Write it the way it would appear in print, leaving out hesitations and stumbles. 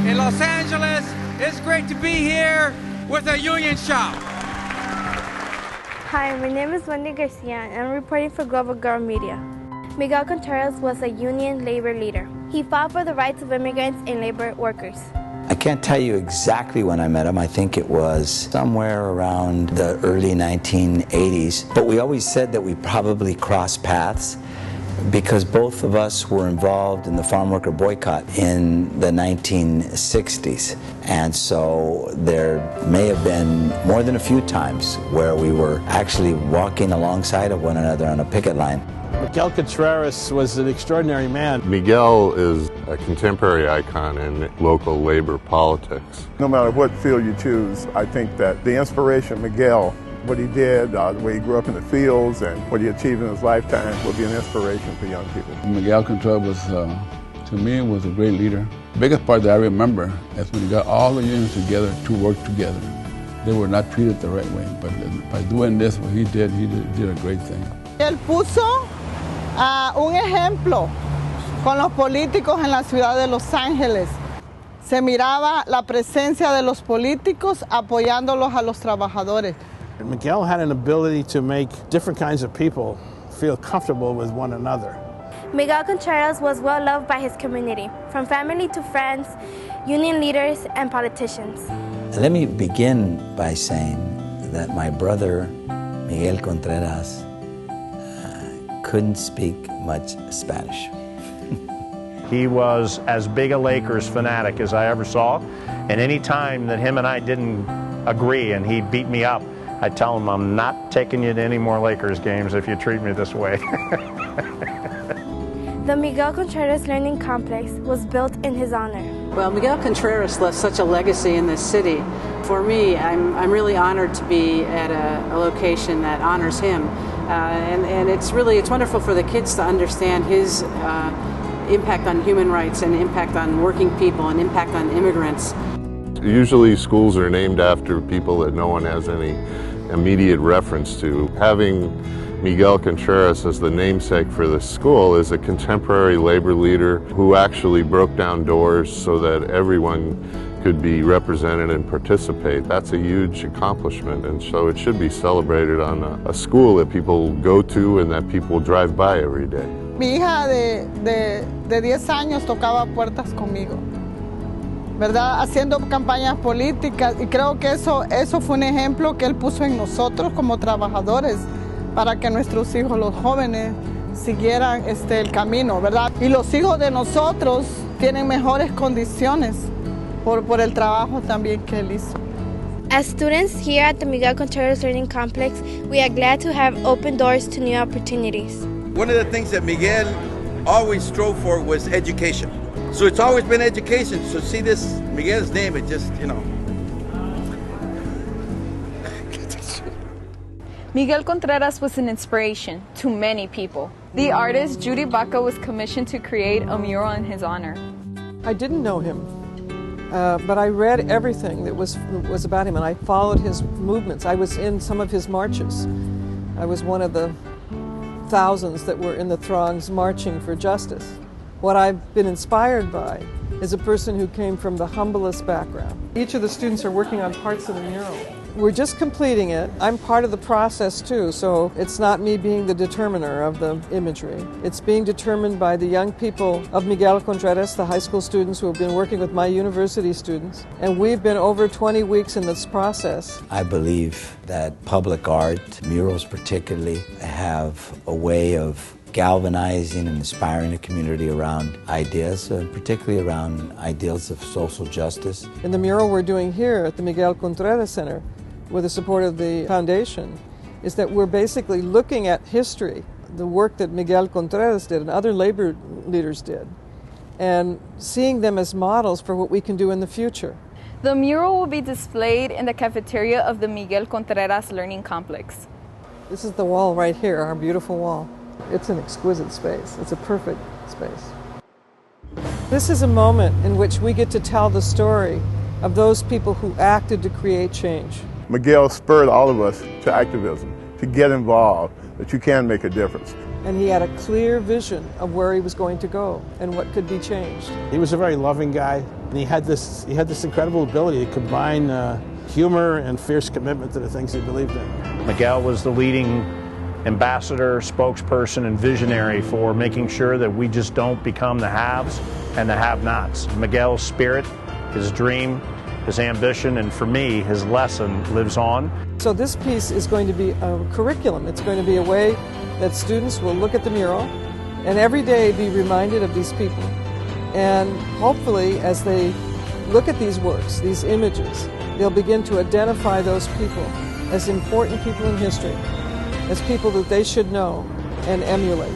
in Los Angeles. It's great to be here with a union shop. Hi, my name is Wendy Garcia and I'm reporting for Global Girl Media. Miguel Contreras was a union labor leader. He fought for the rights of immigrants and labor workers. I can't tell you exactly when I met him. I think it was somewhere around the early 1980s. But we always said that we probably crossed paths because both of us were involved in the farm worker boycott in the 1960s. And so there may have been more than a few times where we were actually walking alongside of one another on a picket line. Miguel Contreras was an extraordinary man. Miguel is a contemporary icon in local labor politics. No matter what field you choose, I think that the inspiration of Miguel, what he did, the way he grew up in the fields, and what he achieved in his lifetime will be an inspiration for young people. Miguel Contreras was, to me, was a great leader. The biggest part that I remember is when he got all the unions together to work together. They were not treated the right way, but by doing this, what he did a great thing. Él puso un ejemplo con los políticos en la ciudad de Los Ángeles. Se miraba la presencia de los políticos apoyándolos a los trabajadores. Miguel had an ability to make different kinds of people feel comfortable with one another. Miguel Contreras was well loved by his community, from family to friends, union leaders, and politicians. Let me begin by saying that my brother, Miguel Contreras, couldn't speak much Spanish. He was as big a Lakers fanatic as I ever saw, and any time that him and I didn't agree and he beat me up, I'd tell him, I'm not taking you to any more Lakers games if you treat me this way. The Miguel Contreras Learning Complex was built in his honor. Well, Miguel Contreras left such a legacy in this city. For me, I'm really honored to be at a location that honors him. And it's wonderful for the kids to understand his impact on human rights and impact on working people and impact on immigrants. Usually schools are named after people that no one has any immediate reference to. Having Miguel Contreras as the namesake for the school is a contemporary labor leader who actually broke down doors so that everyone could be represented and participate. That's a huge accomplishment, and so it should be celebrated on a school that people go to and that people drive by every day. Mi hija de 10 años tocaba puertas conmigo, ¿verdad? Haciendo campañas políticas, y creo que eso fue un ejemplo que él puso en nosotros como trabajadores para que nuestros hijos, los jóvenes, siguieran el camino, ¿verdad? Y los hijos de nosotros tienen mejores condiciones por el trabajo también que él hizo. As students here at the Miguel Contreras Learning Complex, we are glad to have open doors to new opportunities. One of the things that Miguel always strove for was education. So it's always been education. So see this, Miguel's name, it just, Miguel Contreras was an inspiration to many people. The artist Judy Baca was commissioned to create a mural in his honor. I didn't know him, but I read everything that was about him, and I followed his movements. I was in some of his marches. I was one of the thousands that were in the throngs marching for justice. What I've been inspired by is a person who came from the humblest background. Each of the students are working on parts of the mural. We're just completing it. I'm part of the process too, so it's not me being the determiner of the imagery. It's being determined by the young people of Miguel Contreras, the high school students who have been working with my university students, and we've been over 20 weeks in this process. I believe that public art, murals particularly, have a way of galvanizing and inspiring the community around ideas, particularly around ideals of social justice. In the mural we're doing here at the Miguel Contreras Center, with the support of the foundation, is that we're basically looking at history, the work that Miguel Contreras did and other labor leaders did, and seeing them as models for what we can do in the future. The mural will be displayed in the cafeteria of the Miguel Contreras Learning Complex. This is the wall right here, our beautiful wall. It's an exquisite space. It's a perfect space. This is a moment in which we get to tell the story of those people who acted to create change. Miguel spurred all of us to activism, to get involved, that you can make a difference. and he had a clear vision of where he was going to go and what could be changed. He was a very loving guy, and he had this incredible ability to combine humor and fierce commitment to the things he believed in. Miguel was the leading ambassador, spokesperson, and visionary for making sure that we just don't become the haves and the have-nots. Miguel's spirit, his dream, his ambition, and for me, his lesson lives on. So this piece is going to be a curriculum. It's going to be a way that students will look at the mural and every day be reminded of these people. And hopefully, as they look at these works, these images, they'll begin to identify those people as important people in history, as people that they should know and emulate.